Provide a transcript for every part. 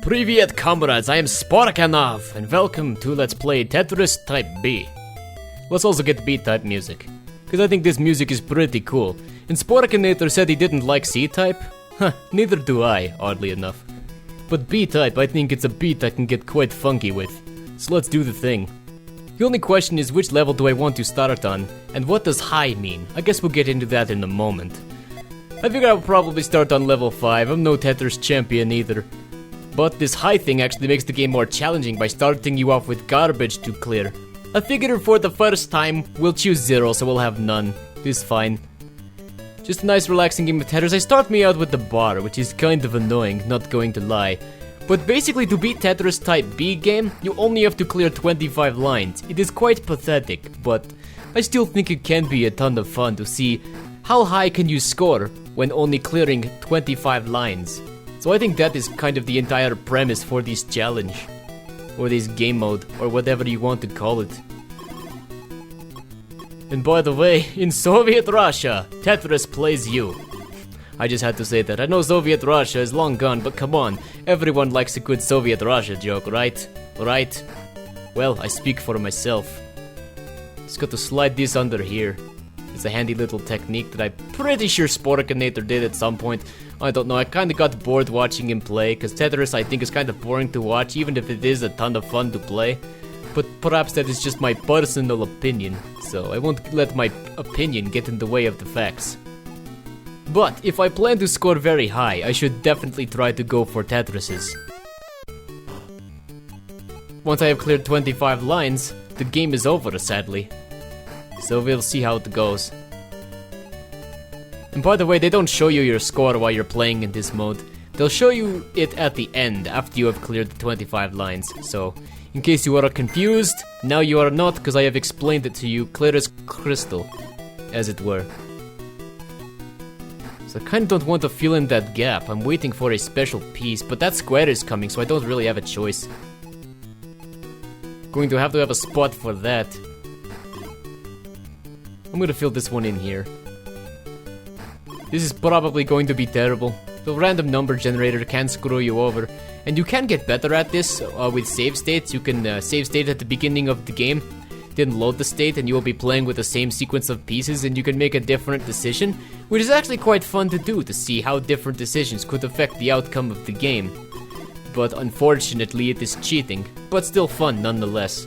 Привет, comrades, I am Sporkanov, and welcome to Let's Play Tetris Type B. Let's also get B-type music, because I think this music is pretty cool. And Sporkinator said he didn't like C-type? Huh, neither do I, oddly enough. But B-type, I think it's a beat I can get quite funky with. So let's do the thing. The only question is which level do I want to start on, and what does high mean? I guess we'll get into that in a moment. I figure I'll probably start on level 5, I'm no Tetris champion either. But this high thing actually makes the game more challenging by starting you off with garbage to clear. I figure for the first time, we'll choose 0, so we'll have none. This is fine. Just a nice relaxing game of Tetris. I start me out with the bar, which is kind of annoying, not going to lie. But basically to beat Tetris Type B game, you only have to clear 25 lines. It is quite pathetic, but I still think it can be a ton of fun to see how high can you score when only clearing 25 lines. So I think that is kind of the entire premise for this challenge. Or this game mode, or whatever you want to call it. And by the way, in Soviet Russia, Tetris plays you. I just had to say that. I know Soviet Russia is long gone, but come on, everyone likes a good Soviet Russia joke, right? Right? Well, I speak for myself. Just got to slide this under here. It's a handy little technique that I'm pretty sure Sporkinator did at some point. I don't know, I kinda got bored watching him play, cause Tetris I think is kinda boring to watch, even if it is a ton of fun to play. But perhaps that is just my personal opinion, so I won't let my opinion get in the way of the facts. But if I plan to score very high, I should definitely try to go for Tetrises. Once I have cleared 25 lines, the game is over, sadly. So we'll see how it goes. And by the way, they don't show you your score while you're playing in this mode. They'll show you it at the end, after you have cleared the 25 lines. So, in case you are confused, now you are not, because I have explained it to you clear as crystal, as it were. So I kinda don't want to fill in that gap. I'm waiting for a special piece, but that square is coming, so I don't really have a choice. Going to have a spot for that. I'm gonna fill this one in here. This is probably going to be terrible. The random number generator can screw you over. And you can get better at this with save states. You can save state at the beginning of the game, then load the state, and you will be playing with the same sequence of pieces, and you can make a different decision, which is actually quite fun to do, to see how different decisions could affect the outcome of the game. But unfortunately it is cheating, but still fun nonetheless.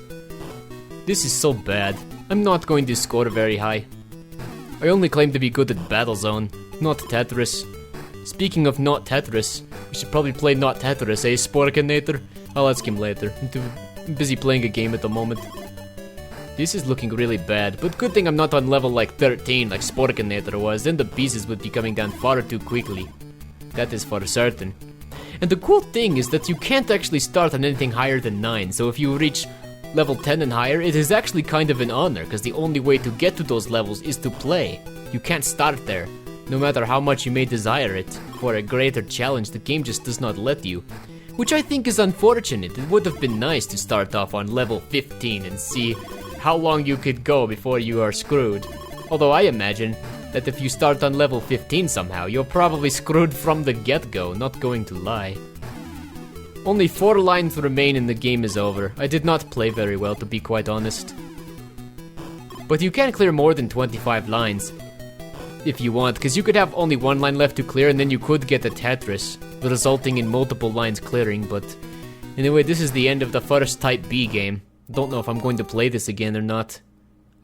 This is so bad. I'm not going to score very high. I only claim to be good at Battlezone, not Tetris. Speaking of not Tetris, we should probably play not Tetris, eh, Sporkinator? I'll ask him later. I'm busy playing a game at the moment. This is looking really bad, but good thing I'm not on level like 13 like Sporkinator was, then the pieces would be coming down far too quickly. That is for certain. And the cool thing is that you can't actually start on anything higher than 9, so if you reach level 10 and higher, it is actually kind of an honor, because the only way to get to those levels is to play. You can't start there, no matter how much you may desire it. For a greater challenge, the game just does not let you. Which I think is unfortunate. It would have been nice to start off on level 15 and see how long you could go before you are screwed. Although I imagine that if you start on level 15 somehow, you're probably screwed from the get-go, not going to lie. Only 4 lines remain and the game is over. I did not play very well, to be quite honest. But you can clear more than 25 lines if you want, because you could have only 1 line left to clear and then you could get a Tetris, resulting in multiple lines clearing, but anyway, this is the end of the first Type B game. Don't know if I'm going to play this again or not.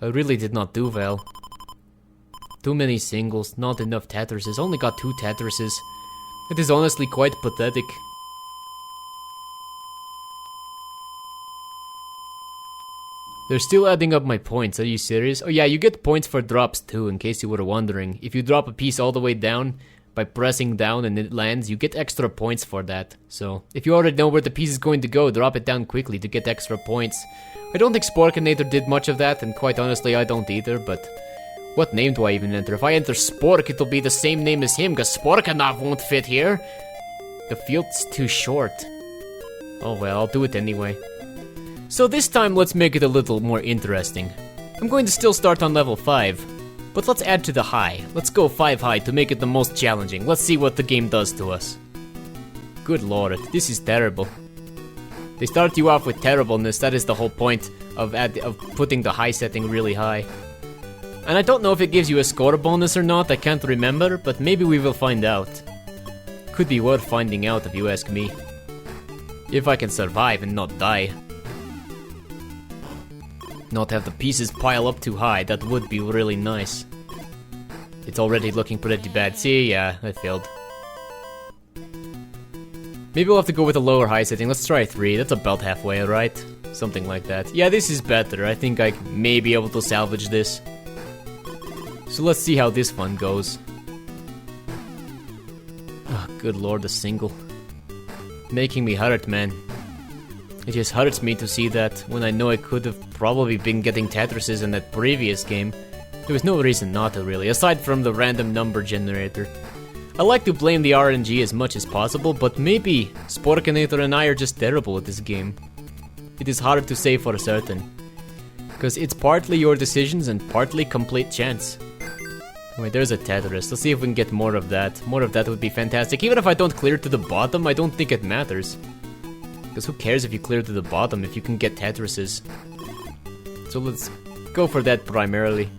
I really did not do well. Too many singles, not enough Tetrises, only got 2 Tetrises. It is honestly quite pathetic. They're still adding up my points, are you serious? Oh yeah, you get points for drops too, in case you were wondering. If you drop a piece all the way down, by pressing down and it lands, you get extra points for that. So, if you already know where the piece is going to go, drop it down quickly to get extra points. I don't think Sporkinator did much of that, and quite honestly I don't either, but what name do I even enter? If I enter Spork, it'll be the same name as him, cause Sporkanov won't fit here. The field's too short. Oh well, I'll do it anyway. So this time, let's make it a little more interesting. I'm going to still start on level 5, but let's add to the high. Let's go 5 high to make it the most challenging. Let's see what the game does to us. good lord, this is terrible. They start you off with terribleness, that is the whole point of putting the high setting really high. And I don't know if it gives you a score bonus or not, I can't remember, but maybe we will find out. Could be worth finding out if you ask me. If I can survive and not die. Not have the pieces pile up too high, that would be really nice. It's already looking pretty bad. See, yeah, I failed. Maybe we'll have to go with a lower high setting. Let's try 3, that's about halfway, right? Something like that. Yeah, this is better. I think I may be able to salvage this. So let's see how this one goes. Oh, good lord, a single. Making me hurt, man. It just hurts me to see that when I know I could have probably been getting Tetrises in that previous game. There was no reason not to, really, aside from the random number generator. I like to blame the RNG as much as possible, but maybe Sporkinator and I are just terrible at this game. It is hard to say for certain. Because it's partly your decisions and partly complete chance. Wait, there's a Tetris. Let's see if we can get more of that. More of that would be fantastic. Even if I don't clear to the bottom, I don't think it matters. Because who cares if you clear to the bottom if you can get Tetrises? So let's go for that primarily.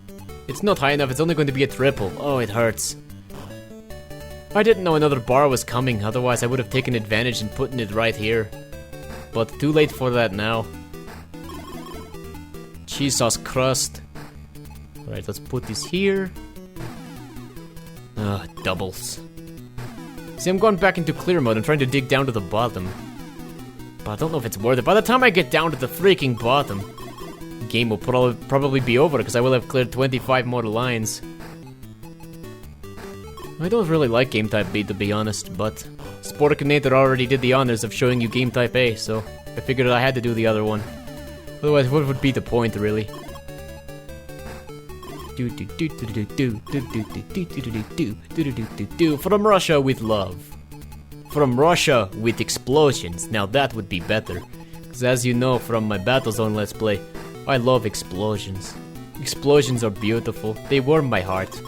It's not high enough, it's only going to be a triple. Oh, it hurts. I didn't know another bar was coming, otherwise I would have taken advantage and putting it right here. But too late for that now. Cheese sauce crust. Alright, let's put this here. Doubles. See, I'm going back into clear mode and trying to dig down to the bottom. But I don't know if it's worth it. By the time I get down to the freaking bottom, the game will probably be over because I will have cleared 25 more lines. I don't really like Game Type B, to be honest, but Sporkinator already did the honors of showing you Game Type A, so I figured I had to do the other one. Otherwise, what would be the point, really? From Russia with love. From Russia with explosions. Now that would be better. Because as you know from my Battlezone Let's Play, I love explosions. Explosions are beautiful. They warm my heart.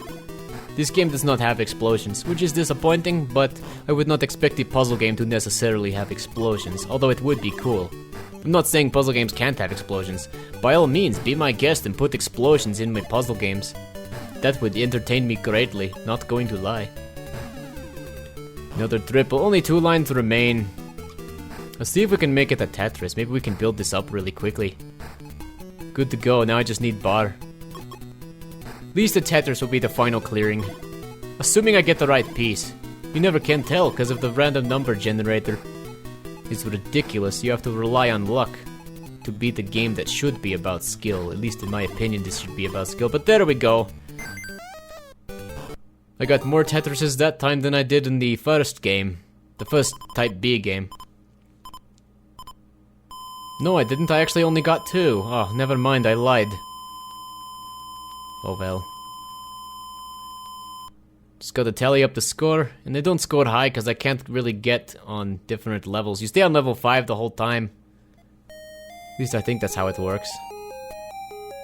This game does not have explosions, which is disappointing, but I would not expect a puzzle game to necessarily have explosions, although it would be cool. I'm not saying puzzle games can't have explosions. By all means, be my guest and put explosions in my puzzle games. That would entertain me greatly, not going to lie. Another triple, only 2 lines remain. Let's see if we can make it a Tetris. Maybe we can build this up really quickly. Good to go, now I just need bar. At least the Tetris will be the final clearing. Assuming I get the right piece. You never can tell because of the random number generator. It's ridiculous, you have to rely on luck to beat a game that should be about skill. At least in my opinion this should be about skill, but there we go. I got more Tetrises that time than I did in the first game. The first Type B game. No, I didn't, I actually only got 2. Oh, never mind, I lied. Oh well. Just gotta tally up the score, and I don't score high because I can't really get on different levels. You stay on level 5 the whole time. At least I think that's how it works.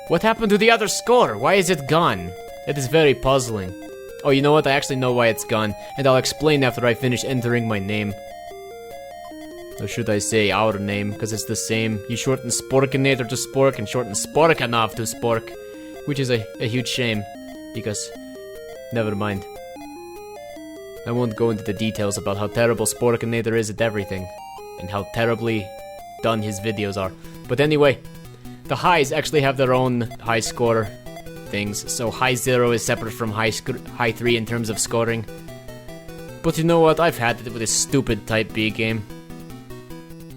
What happened to the other score? Why is it gone? That is very puzzling. Oh, you know what? I actually know why it's gone, and I'll explain after I finish entering my name. Or should I say our name, because it's the same. You shorten Sporkinator to Spork and shorten Sporkanov to Spork, which is a huge shame, because... never mind. I won't go into the details about how terrible Sporkinator is at everything, and how terribly done his videos are. But anyway, the highs actually have their own high score things, so high 0 is separate from high 3 in terms of scoring. But you know what, I've had it with this stupid Type B game.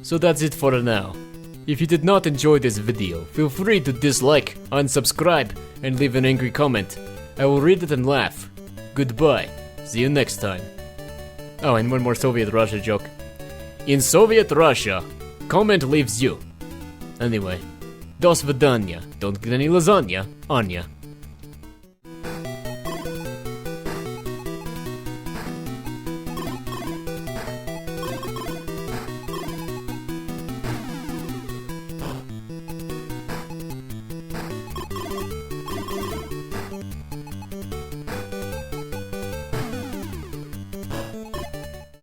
So that's it for now. If you did not enjoy this video, feel free to dislike, unsubscribe, and leave an angry comment. I will read it and laugh. Goodbye. See you next time. Oh, and one more Soviet Russia joke. In Soviet Russia, comment leaves you. Anyway, до свидания. Don't get any lasagna, Anya.